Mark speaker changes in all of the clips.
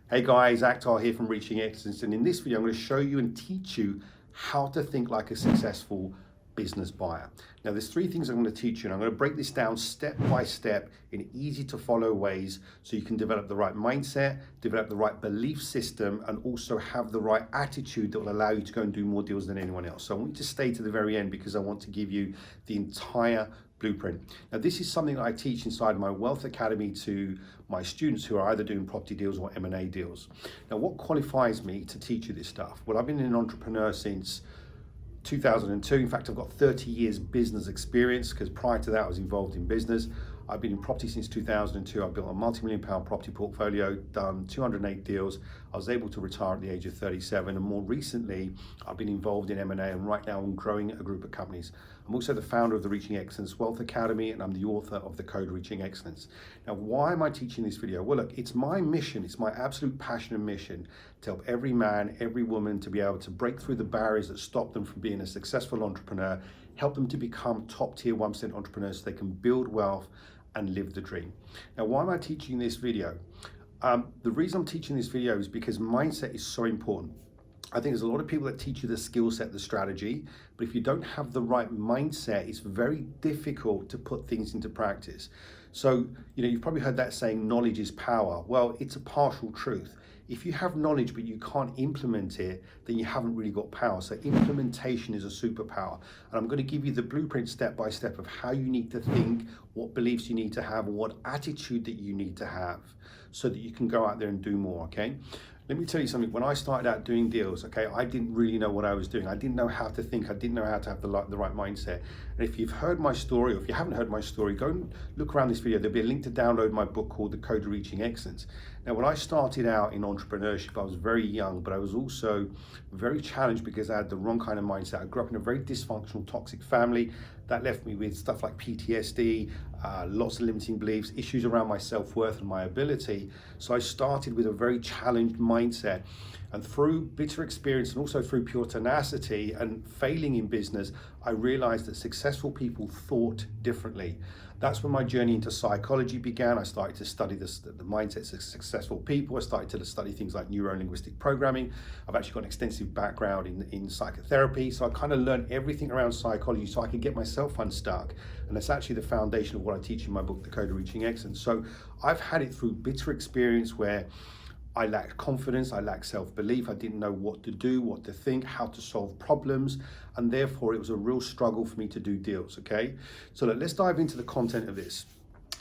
Speaker 1: Hey guys, Akhtar here from Reaching Excellence, and in this video I'm going to show you and teach you how to think like a successful business buyer. Now there's three things I'm going to teach you, and I'm going to break this down step by step in easy to follow ways so you can develop the right mindset, develop the right belief system, and also have the right attitude that will allow you to go and do more deals than anyone else. So I want you to stay to the very end because I want to give you the entire blueprint. Now this is something that I teach inside my Wealth Academy to my students who are either doing property deals or M&A deals. Now what qualifies me to teach you this stuff? Well, I've been an entrepreneur since 2002. In fact, I've got 30 years business experience because prior to that I was involved in business. I've been in property since 2002. I've built a multi-million-pound property portfolio, done 208 deals. I was able to retire at the age of 37, and more recently, I've been involved in M&A, and right now I'm growing a group of companies. I'm also the founder of the Reaching Excellence Wealth Academy, and I'm the author of the code Reaching Excellence. Now, why am I teaching this video? Well, look, it's my mission, it's my absolute passion and mission to help every man, every woman to be able to break through the barriers that stop them from being a successful entrepreneur, help them to become top tier 1% entrepreneurs so they can build wealth and live the dream. Now, why am I teaching this video? The reason I'm teaching this video is because mindset is so important. I think there's a lot of people that teach you the skill set, the strategy, but if you don't have the right mindset, it's very difficult to put things into practice. So, you've probably heard that saying, knowledge is power. Well, it's a partial truth. If you have knowledge but you can't implement it, then you haven't really got power. So implementation is a superpower. And I'm going to give you the blueprint step by step of how you need to think, what beliefs you need to have, and what attitude that you need to have so that you can go out there and do more, okay? Let me tell you something. When I started out doing deals, okay, I didn't really know what I was doing. I didn't know how to think. I didn't know how to have the right mindset. And if you've heard my story, or if you haven't heard my story, go and look around this video. There'll be a link to download my book called The Code to Reaching Excellence. Now, when I started out in entrepreneurship, I was very young, but I was also very challenged because I had the wrong kind of mindset. I grew up in a very dysfunctional, toxic family that left me with stuff like PTSD, lots of limiting beliefs, issues around my self-worth and my ability. So I started with a very challenged mindset. And through bitter experience and also through pure tenacity and failing in business, I realized that successful people thought differently. That's when my journey into psychology began. I started to study the mindsets of successful people. I started to study things like neuro-linguistic programming. I've actually got an extensive background in psychotherapy. So I kind of learned everything around psychology so I could get myself unstuck. And that's actually the foundation of what I teach in my book, The Code to Reaching Excellence. So I've had it through bitter experience where I lacked confidence, I lacked self-belief, I didn't know what to do, what to think, how to solve problems, and therefore it was a real struggle for me to do deals, okay? So let's dive into the content of this.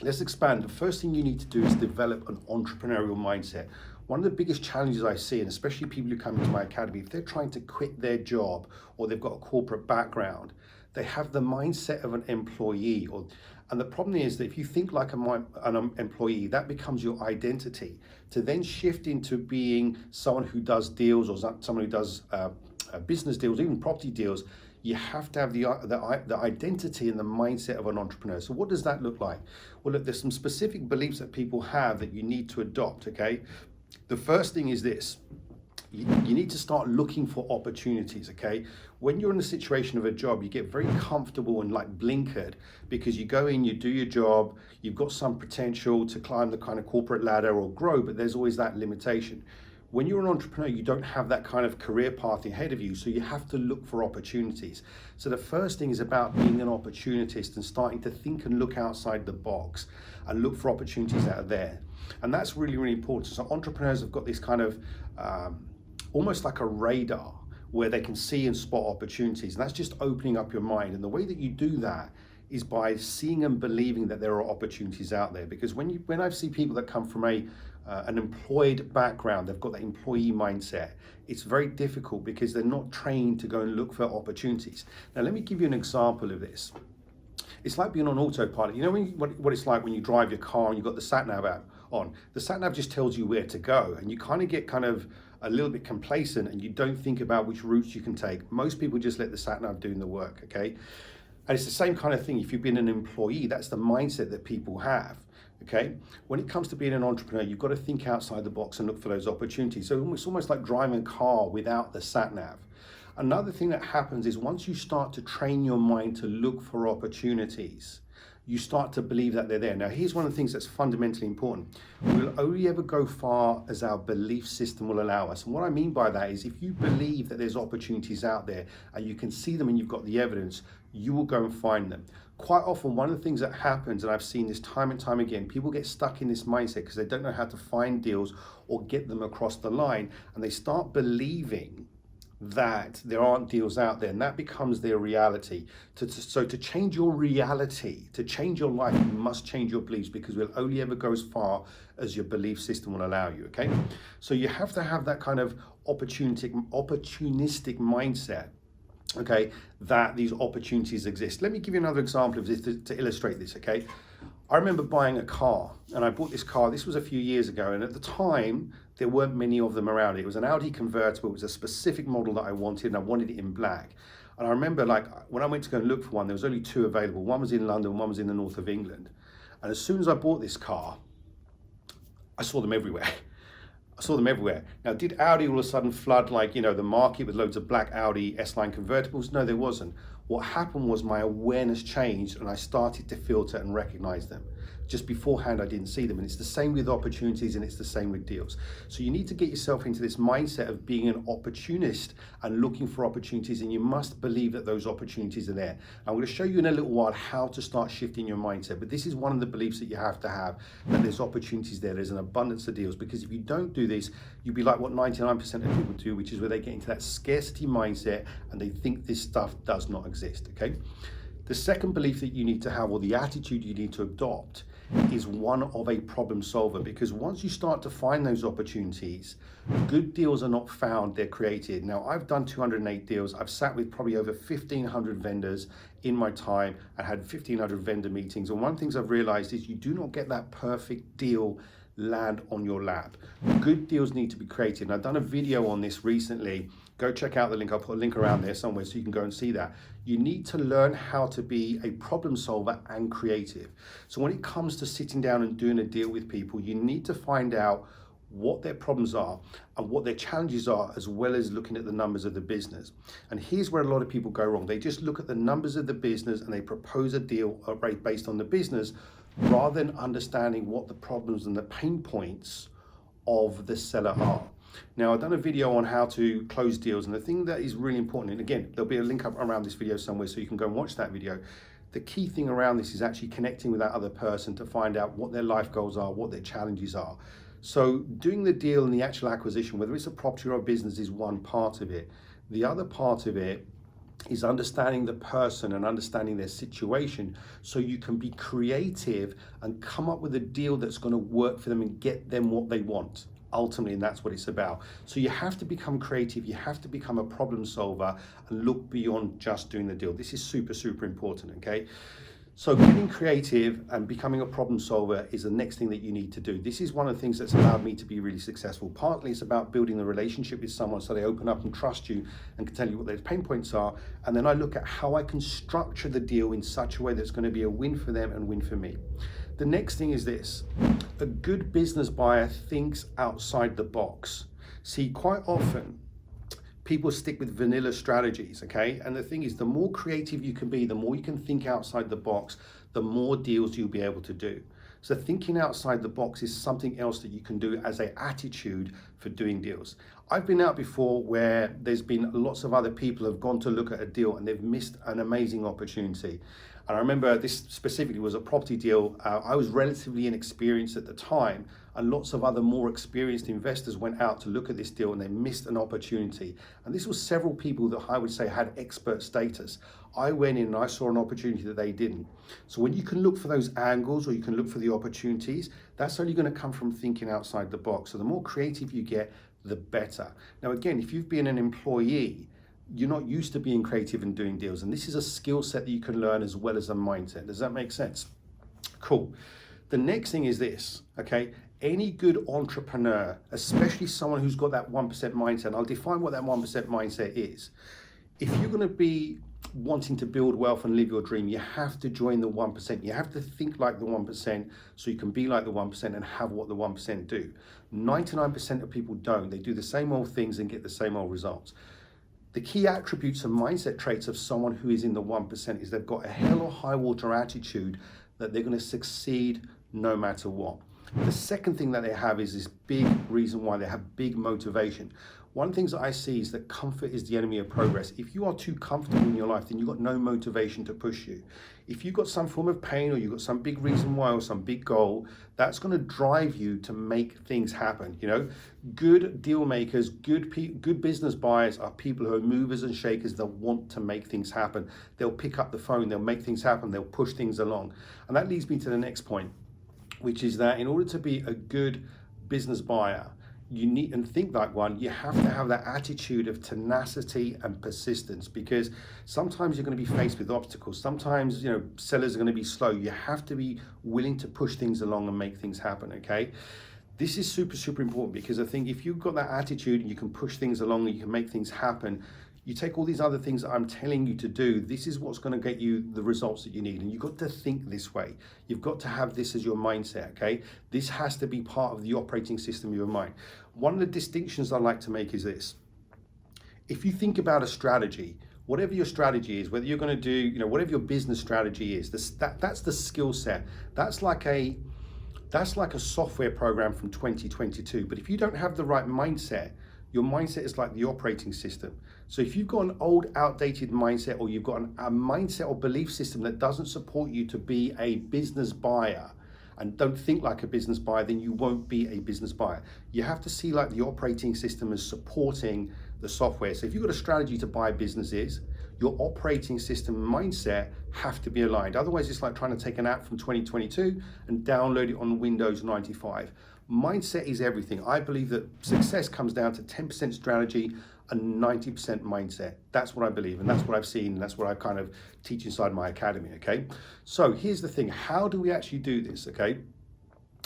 Speaker 1: Let's expand. The first thing you need to do is develop an entrepreneurial mindset. One of the biggest challenges I see, and especially people who come into my academy, if they're trying to quit their job or they've got a corporate background, they have the mindset of an employee. And the problem is that if you think like an employee, that becomes your identity. To then shift into being someone who does deals or someone who does business deals, even property deals, you have to have the identity and the mindset of an entrepreneur. So what does that look like? Well, look, there's some specific beliefs that people have that you need to adopt, okay? The first thing is this. You need to start looking for opportunities, okay? When you're in a situation of a job, you get very comfortable and like blinkered because you go in, you do your job, you've got some potential to climb the kind of corporate ladder or grow, but there's always that limitation. When you're an entrepreneur, you don't have that kind of career path ahead of you, so you have to look for opportunities. So the first thing is about being an opportunist and starting to think and look outside the box and look for opportunities that are there. And that's really, really important. So entrepreneurs have got this kind of almost like a radar where they can see and spot opportunities. And that's just opening up your mind. And the way that you do that is by seeing and believing that there are opportunities out there. Because when I see people that come from an employed background, they've got that employee mindset, it's very difficult because they're not trained to go and look for opportunities. Now, let me give you an example of this. It's like being on autopilot. You know what it's like when you drive your car and you've got the sat-nav app on. The sat-nav just tells you where to go, and you kind of get a little bit complacent and you don't think about which routes you can take. Most people just let the sat-nav doing the work, okay? And it's the same kind of thing. If you've been an employee, that's the mindset that people have, okay? When it comes to being an entrepreneur, you've got to think outside the box and look for those opportunities. So it's almost like driving a car without the sat-nav. Another thing that happens is once you start to train your mind to look for opportunities, you start to believe that they're there. Now, here's one of the things that's fundamentally important. We'll only ever go far as our belief system will allow us. And what I mean by that is, if you believe that there's opportunities out there and you can see them and you've got the evidence, you will go and find them. Quite often, one of the things that happens, and I've seen this time and time again, people get stuck in this mindset because they don't know how to find deals or get them across the line, and they start believing that there aren't deals out there, and that becomes their reality. So to change your reality, to change your life, you must change your beliefs, because we'll only ever go as far as your belief system will allow you, okay? So you have to have that kind of opportunistic mindset, okay, that these opportunities exist. Let me give you another example of this to illustrate this, okay? I remember buying a car, and I bought this car, this was a few years ago, and at the time, there weren't many of them around. It was an Audi convertible. It was a specific model that I wanted, and I wanted it in black. And I remember, like, when I went to go and look for one, there was only two available. One was in London, one was in the north of England. And as soon as I bought this car, I saw them everywhere. I saw them everywhere. Now, did Audi all of a sudden flood, like, you know, the market with loads of black Audi S-Line convertibles? No, there wasn't. What happened was my awareness changed, and I started to filter and recognize them. Just beforehand, I didn't see them. And it's the same with opportunities, and it's the same with deals. So you need to get yourself into this mindset of being an opportunist and looking for opportunities, and you must believe that those opportunities are there. I'm going to show you in a little while how to start shifting your mindset, but this is one of the beliefs that you have to have, that there's opportunities there, there's an abundance of deals, because if you don't do this, you'll be like what 99% of people do, which is where they get into that scarcity mindset and they think this stuff does not exist, okay? The second belief that you need to have, or the attitude you need to adopt, is one of a problem solver, because once you start to find those opportunities, good deals are not found, they're created. Now, I've done 208 deals. I've sat with probably over 1,500 vendors in my time and had 1,500 vendor meetings. And one of the things I've realized is you do not get that perfect deal land on your lap. Good deals need to be created. And I've done a video on this recently. Go check out the link. I'll put a link around there somewhere so you can go and see that. You need to learn how to be a problem solver and creative. So when it comes to sitting down and doing a deal with people, you need to find out what their problems are and what their challenges are, as well as looking at the numbers of the business. And here's where a lot of people go wrong. They just look at the numbers of the business and they propose a deal based on the business, rather than understanding what the problems and the pain points of the seller are. Now, I've done a video on how to close deals, and the thing that is really important, and again, there'll be a link up around this video somewhere so you can go and watch that video. The key thing around this is actually connecting with that other person to find out what their life goals are, what their challenges are. So doing the deal and the actual acquisition, whether it's a property or a business, is one part of it. The other part of it is understanding the person and understanding their situation, so you can be creative and come up with a deal that's going to work for them and get them what they want ultimately. And that's what it's about. So you have to become creative, you have to become a problem solver and look beyond just doing the deal. This is super, super important, okay? So getting creative and becoming a problem solver is the next thing that you need to do. This is one of the things that's allowed me to be really successful. Partly it's about building the relationship with someone so they open up and trust you and can tell you what their pain points are. And then I look at how I can structure the deal in such a way that's going to be a win for them and win for me. The next thing is this: a good business buyer thinks outside the box. See, quite often people stick with vanilla strategies, okay? And the thing is, the more creative you can be, the more you can think outside the box, the more deals you'll be able to do. So thinking outside the box is something else that you can do as an attitude for doing deals. I've been out before where there's been lots of other people have gone to look at a deal and they've missed an amazing opportunity. And I remember this specifically was a property deal. I was relatively inexperienced at the time, and lots of other more experienced investors went out to look at this deal and they missed an opportunity. And this was several people that I would say had expert status. I went in and I saw an opportunity that they didn't. So when you can look for those angles, or you can look for the opportunities, that's only going to come from thinking outside the box. So the more creative you get, the better. Now, again, if you've been an employee, you're not used to being creative and doing deals. And this is a skill set that you can learn as well as a mindset. Does that make sense? Cool. The next thing is this, okay? Any good entrepreneur, especially someone who's got that 1% mindset, and I'll define what that 1% mindset is. If you're going to be wanting to build wealth and live your dream, you have to join the 1%. You have to think like the 1% so you can be like the 1% and have what the 1% do. 99% of people don't. They do the same old things and get the same old results. The key attributes and mindset traits of someone who is in the 1% is they've got a hell or high water attitude that they're going to succeed no matter what. The second thing that they have is this big reason why they have big motivation. One of the things that I see is that comfort is the enemy of progress. If you are too comfortable in your life, then you've got no motivation to push you. If you've got some form of pain or you've got some big reason why or some big goal, that's going to drive you to make things happen. You know, good deal makers, good business buyers are people who are movers and shakers that want to make things happen. They'll pick up the phone, they'll make things happen, they'll push things along. And that leads me to the next point, which is that in order to be a good business buyer, you need, and think like one, you have to have that attitude of tenacity and persistence, because sometimes you're going to be faced with obstacles. Sometimes, you know, sellers are going to be slow. You have to be willing to push things along and make things happen, okay? This is super, super important, because I think if you've got that attitude and you can push things along and you can make things happen, you take all these other things that I'm telling you to do, this is what's going to get you the results that you need. And you've got to think this way. You've got to have this as your mindset, okay? This has to be part of the operating system of your mind. One of the distinctions I like to make is this. If you think about a strategy, whatever your strategy is, whether you're going to do, you know, whatever your business strategy is, that's the skill set. That's like a software program from 2022. But if you don't have the right mindset, your mindset is like the operating system. So if you've got an old, outdated mindset, or you've got a mindset or belief system that doesn't support you to be a business buyer, and don't think like a business buyer, then you won't be a business buyer. You have to see like the operating system as supporting the software. So if you've got a strategy to buy businesses, your operating system mindset have to be aligned. Otherwise, it's like trying to take an app from 2022 and download it on Windows 95. Mindset is everything. I believe that success comes down to 10% strategy and 90% mindset. That's what I believe, and that's what I've seen, and that's what I kind of teach inside my academy, okay? So here's the thing, how do we actually do this, okay?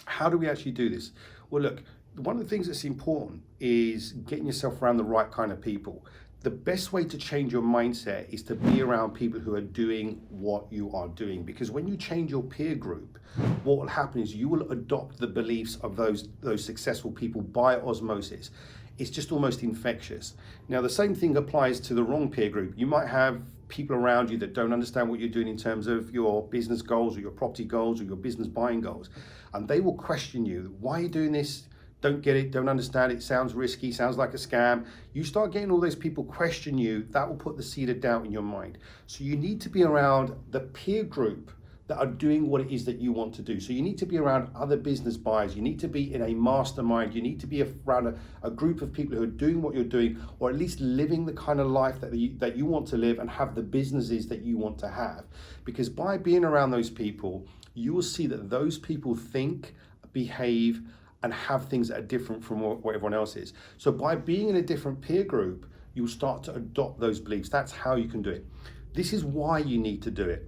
Speaker 1: How do we actually do this? Well, look, one of the things that's important is getting yourself around the right kind of people. The best way to change your mindset is to be around people who are doing what you are doing, because when you change your peer group, what will happen is you will adopt the beliefs of those successful people by osmosis. It's just almost infectious. Now, the same thing applies to the wrong peer group. You might have people around you that don't understand what you're doing in terms of your business goals or your property goals or your business buying goals, and they will question you. Why are you doing this? Don't get it, don't understand it, sounds risky, sounds like a scam. You start getting all those people question you, that will put the seed of doubt in your mind. So you need to be around the peer group that are doing what it is that you want to do. So you need to be around other business buyers. You need to be in a mastermind. You need to be around a group of people who are doing what you're doing, or at least living the kind of life that you want to live and have the businesses that you want to have. Because by being around those people, you will see that those people think, behave, and have things that are different from what everyone else is. So by being in a different peer group, you'll start to adopt those beliefs. That's how you can do it. This is why you need to do it.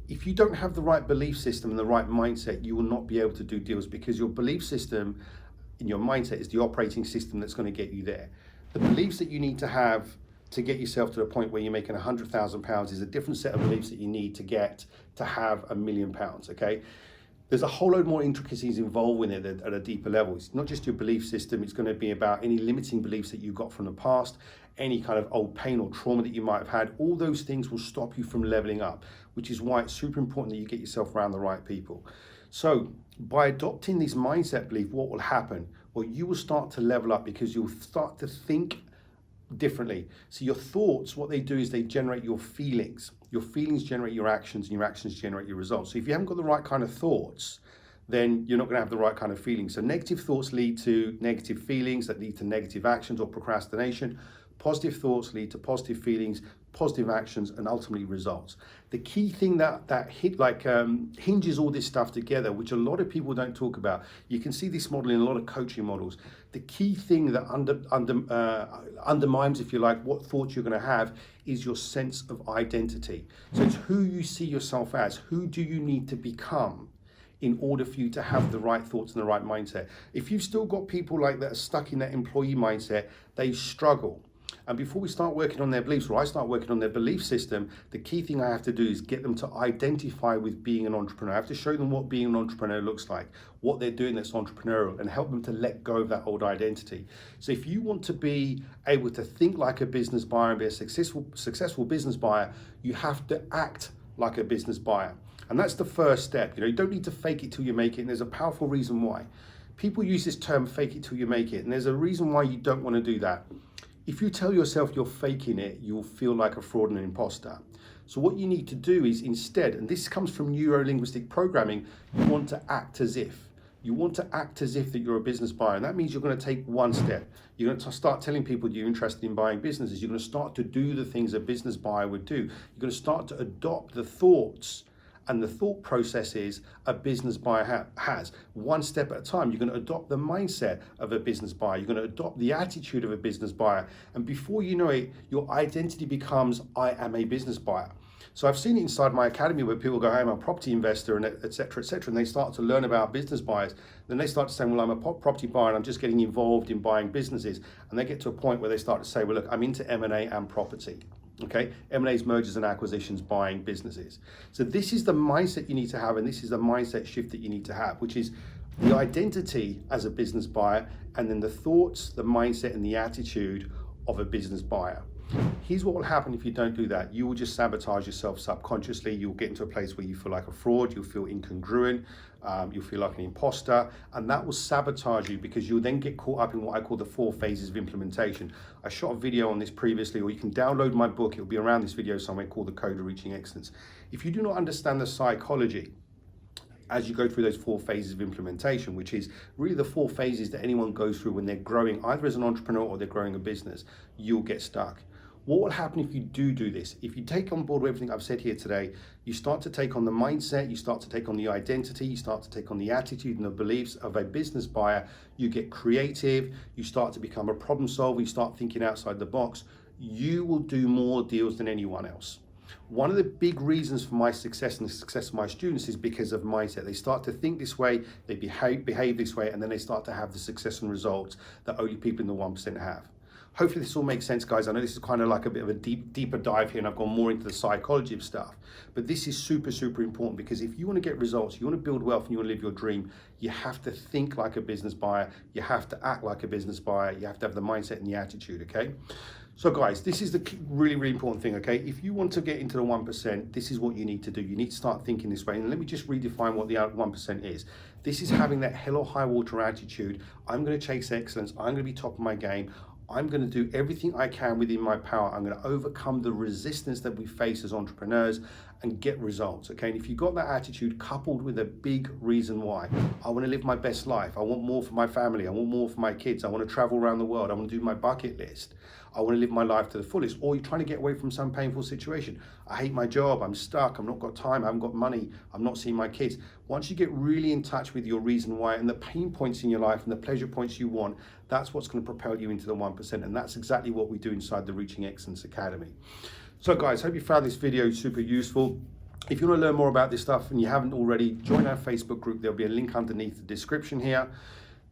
Speaker 1: If you don't have the right belief system and the right mindset, you will not be able to do deals, because your belief system and your mindset is the operating system that's going to get you there. The beliefs that you need to have to get yourself to the point where you're making £100,000 is a different set of beliefs that you need to get to have £1 million, okay? There's a whole load more intricacies involved with it at a deeper level. It's not just your belief system, it's going to be about any limiting beliefs that you got from the past, any kind of old pain or trauma that you might have had. All those things will stop you from leveling up, which is why it's super important that you get yourself around the right people. So by adopting this mindset belief, what will happen? Well, you will start to level up, because you'll start to think differently. So your thoughts, what they do is they generate your feelings. Your feelings generate your actions, and your actions generate your results. So if you haven't got the right kind of thoughts, then you're not going to have the right kind of feelings. So negative thoughts lead to negative feelings that lead to negative actions or procrastination. Positive thoughts lead to positive feelings, positive actions, and ultimately results. The key thing that hinges all this stuff together, which a lot of people don't talk about, you can see this model in a lot of coaching models. The key thing that undermines, if you like, what thoughts you're going to have is your sense of identity. So it's who you see yourself as. Who do you need to become in order for you to have the right thoughts and the right mindset? If you've still got people like that are stuck in that employee mindset, they struggle. And before we start working on their beliefs, or I start working on their belief system, the key thing I have to do is get them to identify with being an entrepreneur. I have to show them what being an entrepreneur looks like, what they're doing that's entrepreneurial, and help them to let go of that old identity. So if you want to be able to think like a business buyer and be a successful business buyer, you have to act like a business buyer. And that's the first step. You don't need to fake it till you make it. And there's a powerful reason why. People use this term, fake it till you make it. And there's a reason why you don't want to do that. If you tell yourself you're faking it, you'll feel like a fraud and an imposter. So what you need to do is instead, and this comes from neuro-linguistic programming, you want to act as if. You want to act as if that you're a business buyer. And that means you're going to take one step. You're going to start telling people you're interested in buying businesses. You're going to start to do the things a business buyer would do. You're going to start to adopt the thoughts and the thought processes a business buyer has. One step at a time. You're going to adopt the mindset of a business buyer. You're going to adopt the attitude of a business buyer. And before you know it, your identity becomes, I am a business buyer. So I've seen it inside my academy where people go, hey, I'm a property investor, and et cetera, and they start to learn about business buyers. Then they start to say, well, I'm a property buyer and I'm just getting involved in buying businesses. And they get to a point where they start to say, well, look, I'm into M&A and property. Okay, M&A's mergers and acquisitions, buying businesses. So this is the mindset you need to have, and this is the mindset shift that you need to have, which is the identity as a business buyer, and then the thoughts, the mindset, and the attitude of a business buyer. Here's what will happen if you don't do that. You will just sabotage yourself subconsciously. You'll get into a place where you feel like a fraud, you'll feel incongruent, you'll feel like an imposter, and that will sabotage you because you'll then get caught up in what I call the 4 phases of implementation. I shot a video on this previously, or you can download my book. It'll be around this video somewhere, called The Code of Reaching Excellence. If you do not understand the psychology as you go through those 4 phases of implementation, which is really the 4 phases that anyone goes through when they're growing, either as an entrepreneur or they're growing a business, you'll get stuck. What will happen if you do this? If you take on board everything I've said here today, you start to take on the mindset, you start to take on the identity, you start to take on the attitude and the beliefs of a business buyer, you get creative, you start to become a problem solver, you start thinking outside the box, you will do more deals than anyone else. One of the big reasons for my success and the success of my students is because of mindset. They start to think this way, they behave this way, and then they start to have the success and results that only people in the 1% have. Hopefully this all makes sense, guys. I know this is kind of like a bit of a deeper dive here, and I've gone more into the psychology of stuff. But this is super, super important, because if you want to get results, you want to build wealth, and you want to live your dream, you have to think like a business buyer. You have to act like a business buyer. You have to have the mindset and the attitude, okay? So guys, this is the really, really important thing, okay? If you want to get into the 1%, this is what you need to do. You need to start thinking this way. And let me just redefine what the 1% is. This is having that hell or high water attitude. I'm going to chase excellence. I'm going to be top of my game. I'm going to do everything I can within my power. I'm going to overcome the resistance that we face as entrepreneurs and get results, okay? And if you've got that attitude coupled with a big reason why, I want to live my best life. I want more for my family. I want more for my kids. I want to travel around the world. I want to do my bucket list. I want to live my life to the fullest. Or you're trying to get away from some painful situation. I hate my job. I'm stuck. I've not got time. I haven't got money. I'm not seeing my kids. Once you get really in touch with your reason why and the pain points in your life and the pleasure points you want, that's what's going to propel you into the 1%. And that's exactly what we do inside the Reaching Excellence Academy. So guys, hope you found this video super useful. If you want to learn more about this stuff and you haven't already, join our Facebook group. There'll be a link underneath the description here.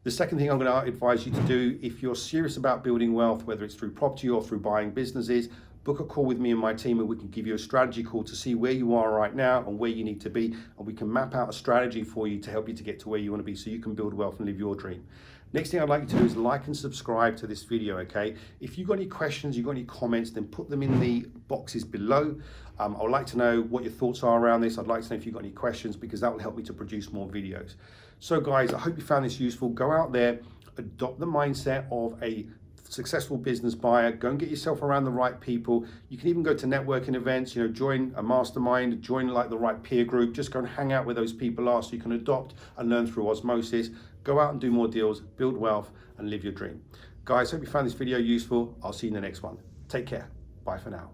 Speaker 1: The second thing I'm going to advise you to do, if you're serious about building wealth, whether it's through property or through buying businesses, book a call with me and my team, and we can give you a strategy call to see where you are right now and where you need to be. And we can map out a strategy for you to help you to get to where you want to be so you can build wealth and live your dream. Next thing I'd like you to do is like and subscribe to this video, okay? If you've got any questions, you've got any comments, then put them in the boxes below. I would like to know what your thoughts are around this. I'd like to know if you've got any questions, because that will help me to produce more videos. So guys, I hope you found this useful. Go out there, adopt the mindset of a successful business buyer. Go and get yourself around the right people. You can even go to networking events, join a mastermind, join like the right peer group. Just go and hang out where those people are so you can adopt and learn through osmosis. Go out and do more deals, build wealth, and live your dream. Guys, hope you found this video useful. I'll see you in the next one. Take care. Bye for now.